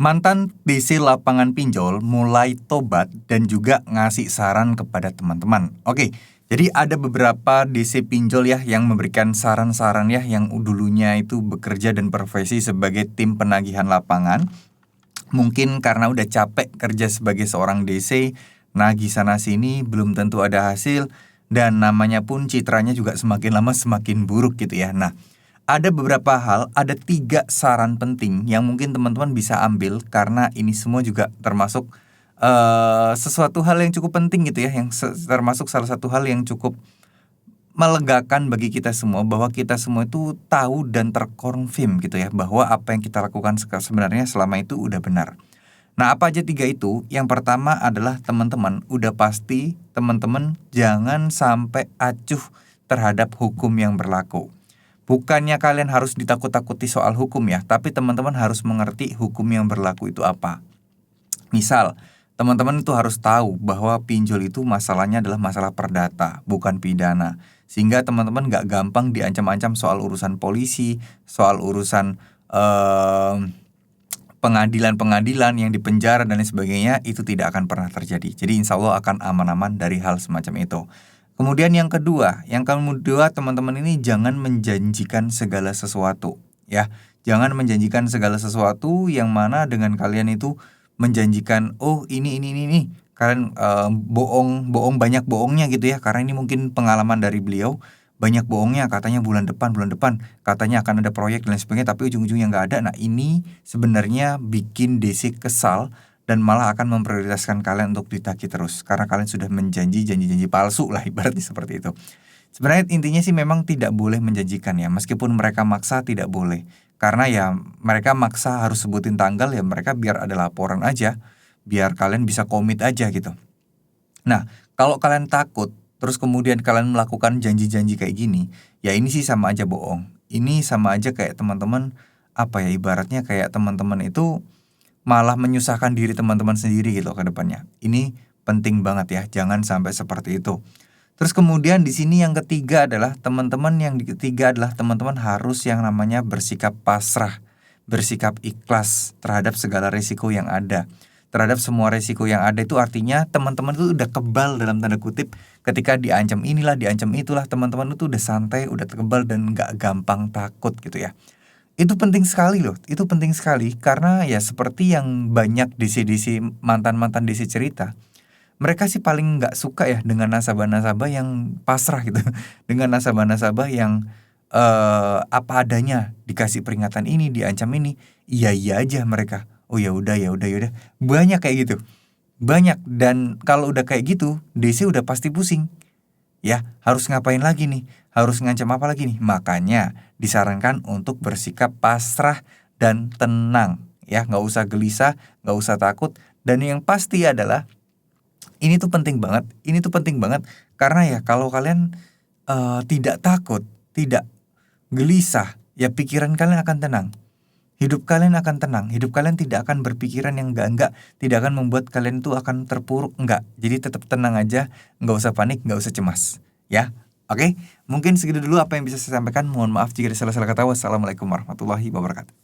Mantan DC lapangan pinjol mulai tobat dan juga ngasih saran kepada teman-teman. Oke, jadi ada beberapa DC pinjol ya yang memberikan saran-saran ya yang dulunya itu bekerja dan profesi sebagai tim penagihan lapangan. Mungkin karena udah capek kerja sebagai seorang DC, nagih sana sini belum tentu ada hasil dan namanya pun citranya juga semakin lama semakin buruk gitu ya. Nah, ada beberapa hal, ada 3 saran penting yang mungkin teman-teman bisa ambil karena ini semua juga termasuk sesuatu hal yang cukup penting gitu ya, yang termasuk salah satu hal yang cukup melegakan bagi kita semua bahwa kita semua itu tahu dan terkonfirm gitu ya bahwa apa yang kita lakukan sebenarnya selama itu udah benar. Nah, apa aja 3 itu? Yang pertama adalah teman-teman, udah pasti teman-teman jangan sampai acuh terhadap hukum yang berlaku. Bukannya kalian harus ditakut-takuti soal hukum ya, tapi teman-teman harus mengerti hukum yang berlaku itu apa. Misal, teman-teman itu harus tahu bahwa pinjol itu masalahnya adalah masalah perdata, bukan pidana. Sehingga teman-teman gak gampang diancam-ancam soal urusan polisi, soal urusan pengadilan-pengadilan yang dipenjara dan lain sebagainya, itu tidak akan pernah terjadi. Jadi insya Allah akan aman-aman dari hal semacam itu. Kemudian yang kedua teman-teman ini jangan menjanjikan segala sesuatu ya. Jangan menjanjikan segala sesuatu yang mana dengan kalian itu menjanjikan ini. Kalian bohong banyak bohongnya gitu ya. Karena ini mungkin pengalaman dari beliau, banyak bohongnya katanya bulan depan katanya akan ada proyek dan lain sebagainya tapi ujung-ujungnya nggak ada. Nah, ini sebenarnya bikin DC kesal dan malah akan memprioritaskan kalian untuk ditagih terus karena kalian sudah janji palsu lah ibaratnya seperti itu. Sebenarnya intinya sih memang tidak boleh menjanjikan ya, meskipun mereka maksa tidak boleh. Karena ya mereka maksa harus sebutin tanggal ya mereka biar ada laporan aja, biar kalian bisa komit aja gitu. Nah, kalau kalian takut terus kemudian kalian melakukan janji-janji kayak gini, ya ini sih sama aja bohong. Ini sama aja kayak teman-teman ibaratnya kayak teman-teman itu malah menyusahkan diri teman-teman sendiri gitu ke depannya. Ini penting banget ya, jangan sampai seperti itu. Terus kemudian di sini yang ketiga adalah teman-teman harus yang namanya bersikap pasrah, bersikap ikhlas terhadap segala risiko yang ada. Terhadap semua risiko yang ada itu artinya teman-teman itu udah kebal dalam tanda kutip ketika diancam inilah, diancam itulah, teman-teman itu udah santai, udah kebal dan gak gampang takut gitu ya. Itu penting sekali loh, itu penting sekali karena ya seperti yang banyak DC-DC mantan-mantan DC cerita, mereka sih paling nggak suka ya dengan nasabah-nasabah yang pasrah gitu, dengan nasabah-nasabah yang apa adanya, dikasih peringatan ini, diancam ini, iya aja mereka. Oh ya udah, banyak kayak gitu, banyak dan kalau udah kayak gitu, DC udah pasti pusing. Ya, harus ngapain lagi nih? Harus ngancam apa lagi nih? Makanya disarankan untuk bersikap pasrah dan tenang. Ya, nggak usah gelisah, nggak usah takut. Dan yang pasti adalah, ini tuh penting banget. Karena ya kalau kalian tidak takut, tidak gelisah, ya pikiran kalian akan tenang. Hidup kalian akan tenang, hidup kalian tidak akan berpikiran yang enggak, tidak akan membuat kalian tuh akan terpuruk, enggak. Jadi tetap tenang aja, nggak usah panik, nggak usah cemas, ya. Oke, mungkin segitu dulu apa yang bisa saya sampaikan. Mohon maaf jika ada salah-salah kata. Wassalamualaikum warahmatullahi wabarakatuh.